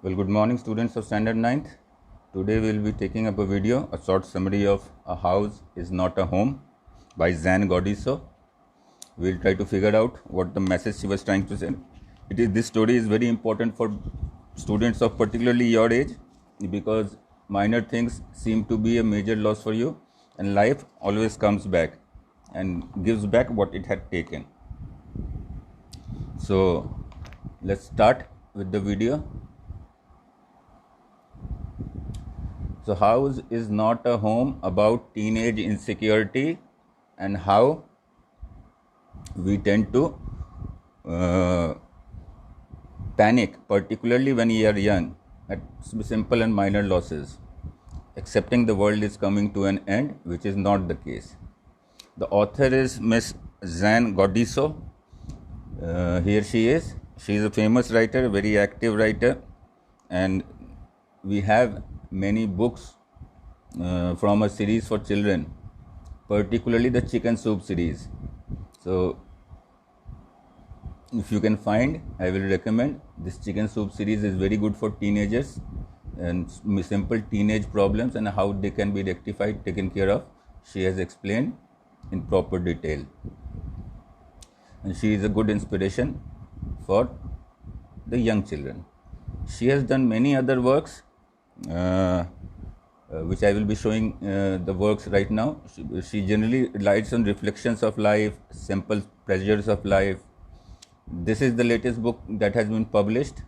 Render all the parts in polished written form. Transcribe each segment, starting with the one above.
Well, good morning, students of Standard 9th. Today we will be taking up a video, a short summary of A House is Not a Home by Zan Godiso. We will try to figure out what the message she was trying to say. This story is very important for students of particularly your age because minor things seem to be a major loss for you, and life always comes back and gives back what it had taken. So let's start with the video. So, House is Not a Home about teenage insecurity and how we tend to panic, particularly when we are young, at simple and minor losses, accepting the world is coming to an end, which is not the case. The author is Miss Zan Godiso. Here she is. She is a famous writer, a very active writer, and we have many books from a series for children, particularly the Chicken Soup series. So, if you can find, I will recommend this Chicken Soup series is very good for teenagers and simple teenage problems and how they can be rectified, taken care of. She has explained in proper detail, and she is a good inspiration for the young children. She has done many other works, which I will be showing the works right now. She generally writes on reflections of life, simple pleasures of life. This is the latest book that has been published.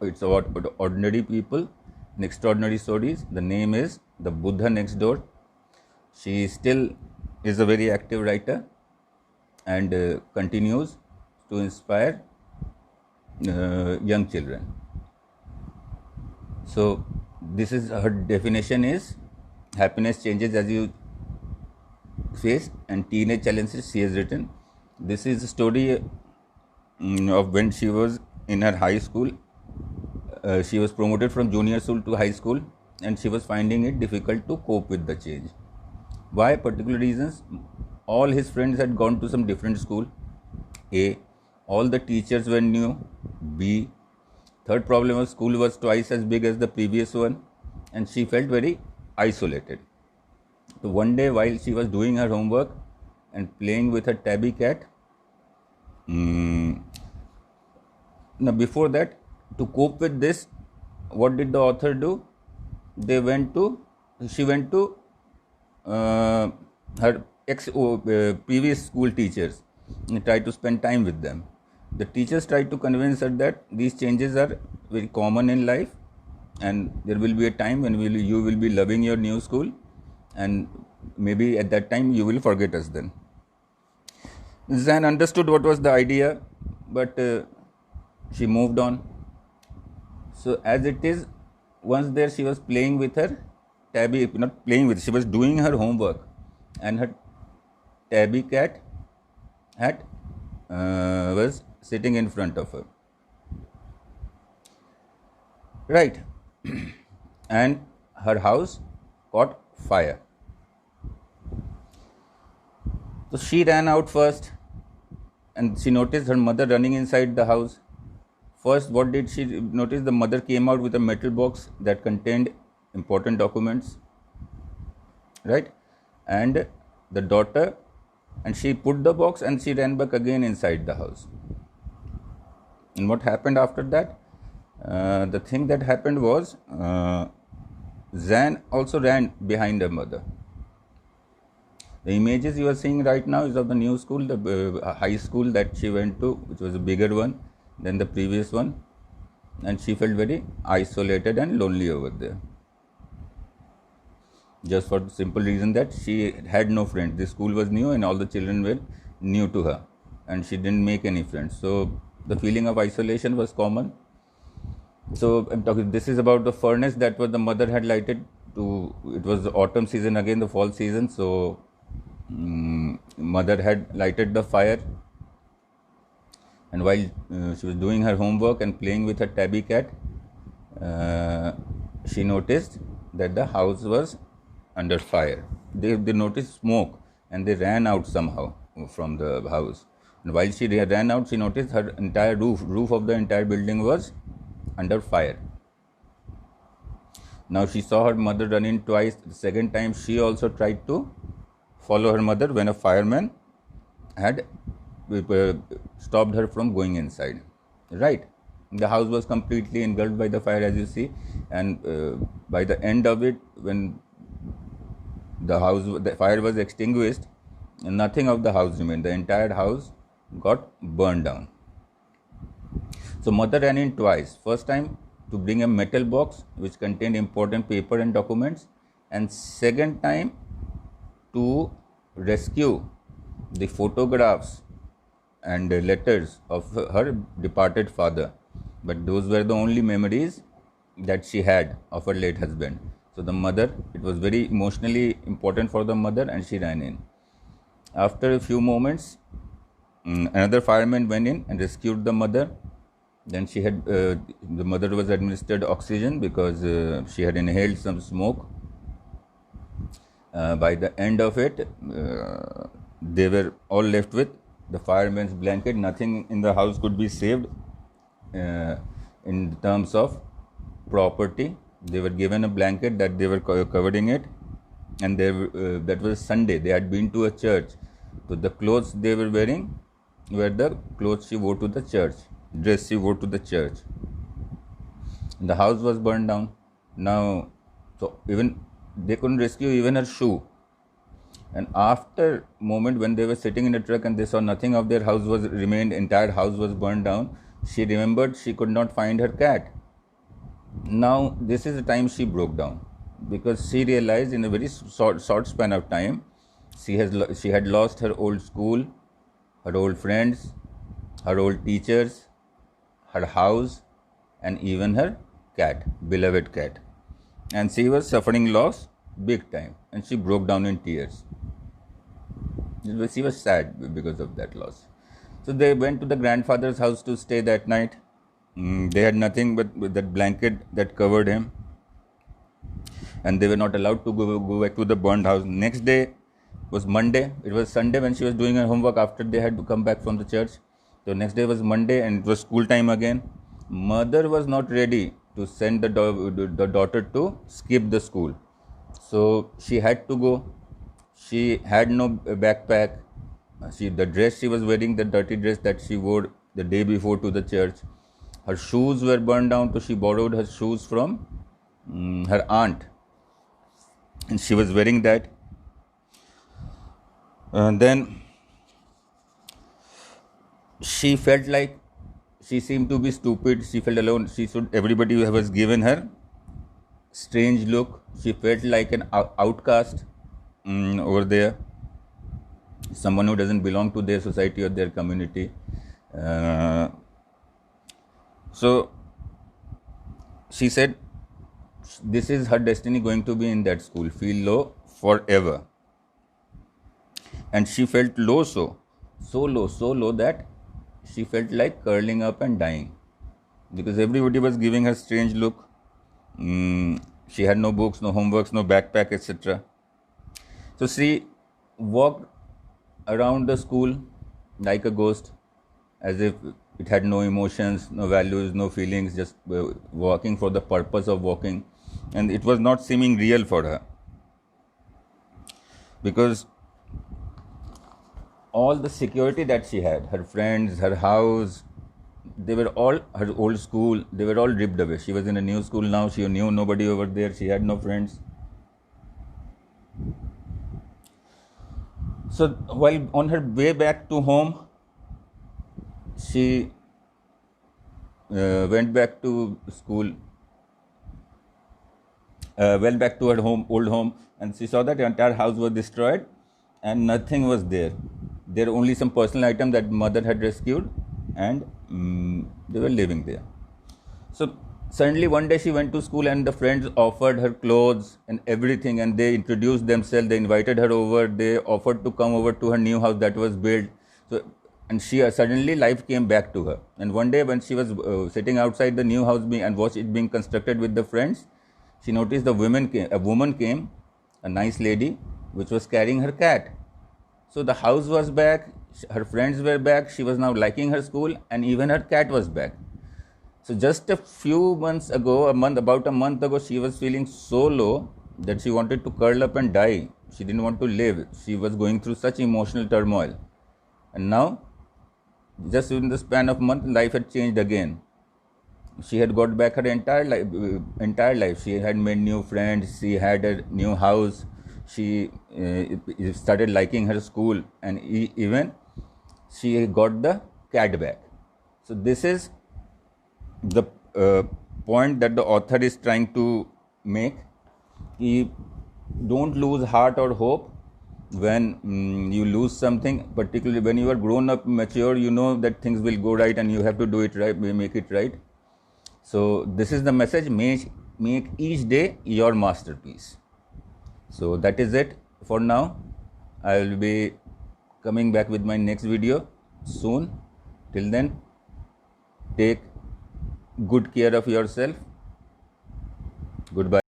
It's about ordinary people and extraordinary stories. The name is The Buddha Next Door. She still is a very active writer and continues to inspire young children. So this is her definition is happiness changes as you face and teenage challenges she has written. This is a story of when she was in her high school. She was promoted from junior school to high school and she was finding it difficult to cope with the change. Why? Particular reasons. All his friends had gone to some different school. A. All the teachers were new. B. Third problem was school was twice as big as the previous one and she felt very isolated. So one day while she was doing her homework and playing with her tabby cat, now before that, to cope with this, what did the author do? She went to her previous school teachers and tried to spend time with them. The teachers tried to convince her that these changes are very common in life and there will be a time when you will be loving your new school and maybe at that time you will forget us then. Zan understood what was the idea, but she moved on. So as it is, once there she was playing with her tabby, not playing with, she was doing her homework and her tabby cat was sitting in front of her. Right. And her house caught fire. So she ran out first and she noticed her mother running inside the house. First, what did she notice? The mother came out with a metal box that contained important documents. Right. And the daughter, and she put the box and she ran back again inside the house. And what happened after that? The thing that happened was Zan also ran behind her mother. The images you are seeing right now is of the new school, the high school that she went to, which was a bigger one than the previous one. And she felt very isolated and lonely over there. Just for the simple reason that she had no friends. The school was new and all the children were new to her. And she didn't make any friends. So the feeling of isolation was common. So I'm talking, this is about the furnace that the mother had lighted it was the autumn season again, the fall season. So mother had lighted the fire. And while she was doing her homework and playing with her tabby cat, she noticed that the house was under fire. They noticed smoke and they ran out somehow from the house. And while she ran out, she noticed her entire roof of the entire building was under fire. Now she saw her mother run in twice. The second time she also tried to follow her mother when a fireman had stopped her from going inside. Right? The house was completely engulfed by the fire, as you see, and by the end of it, when the fire was extinguished, nothing of the house remained. The entire house got burned down. So mother ran in twice. First time to bring a metal box which contained important paper and documents, and second time to rescue the photographs and letters of her departed father. But those were the only memories that she had of her late husband. So the mother, it was very emotionally important for the mother, and she ran in. After a few moments, another fireman went in and rescued the mother. Then the mother was administered oxygen because she had inhaled some smoke. By the end of it, they were all left with the fireman's blanket. Nothing in the house could be saved in terms of property. They were given a blanket that they were covering it, and that was Sunday. They had been to a church, so the clothes they were wearing were the clothes she wore to the church. Dress she wore to the church. The house was burned down. Now, so even they couldn't rescue even her shoe. And after moment when they were sitting in a truck and they saw nothing of their house was remained, entire house was burned down, she remembered she could not find her cat. Now this is the time she broke down, because she realized in a very short span of time she had lost her old school, her old friends, her old teachers, her house, and even her cat, beloved cat. And she was suffering loss big time, and she broke down in tears. She was sad because of that loss. So they went to the grandfather's house to stay that night. They had nothing but that blanket that covered him, and they were not allowed to go back to the burned house. Next day was Monday. It was Sunday when she was doing her homework after they had to come back from the church. So next day was Monday, and it was school time again. Mother was not ready to send the daughter to skip the school. So she had to go. She had no backpack. The dress she was wearing, the dirty dress that she wore the day before to the church. Her shoes were burned down, so she borrowed her shoes from her aunt. And she was wearing that. And then she felt like she seemed to be stupid. She felt alone. Everybody was given her strange look. She felt like an outcast over there, someone who doesn't belong to their society or their community. So she said this is her destiny, going to be in that school, feel low forever. And she felt low, so low that she felt like curling up and dying, because everybody was giving her strange look. She had no books, no homeworks, no backpack, etc. So she walked around the school like a ghost, as if it had no emotions, no values, no feelings, just walking for the purpose of walking. And it was not seeming real for her, because all the security that she had, her friends, her house, they were all, her old school, they were all ripped away. She was in a new school now. She knew nobody over there. She had no friends. So while on her way back to home, she went back to school, went back to her old home, and she saw that the entire house was destroyed and nothing was there. There were only some personal items that mother had rescued, and they were living there. So suddenly one day she went to school, and the friends offered her clothes and everything, and they introduced themselves. They invited her over. They offered to come over to her new house that was built. So, and she suddenly life came back to her. And one day when she was sitting outside the new house and watched it being constructed with the friends, she noticed a woman came, a nice lady, which was carrying her cat. So the house was back, her friends were back, she was now liking her school, and even her cat was back. So just a few months ago, about a month ago, she was feeling so low that she wanted to curl up and die. She didn't want to live. She was going through such emotional turmoil. And now, just in the span of a month, life had changed again. She had got back her entire life. She had made new friends. She had a new house. She started liking her school, and even she got the cat back. So this is the point that the author is trying to make. Don't lose heart or hope when you lose something, particularly when you are grown up, mature. You know that things will go right, and you have to do it right, make it right. So this is the message: make each day your masterpiece. So that is it for now. I will be coming back with my next video soon. Till then, take good care of yourself. Goodbye.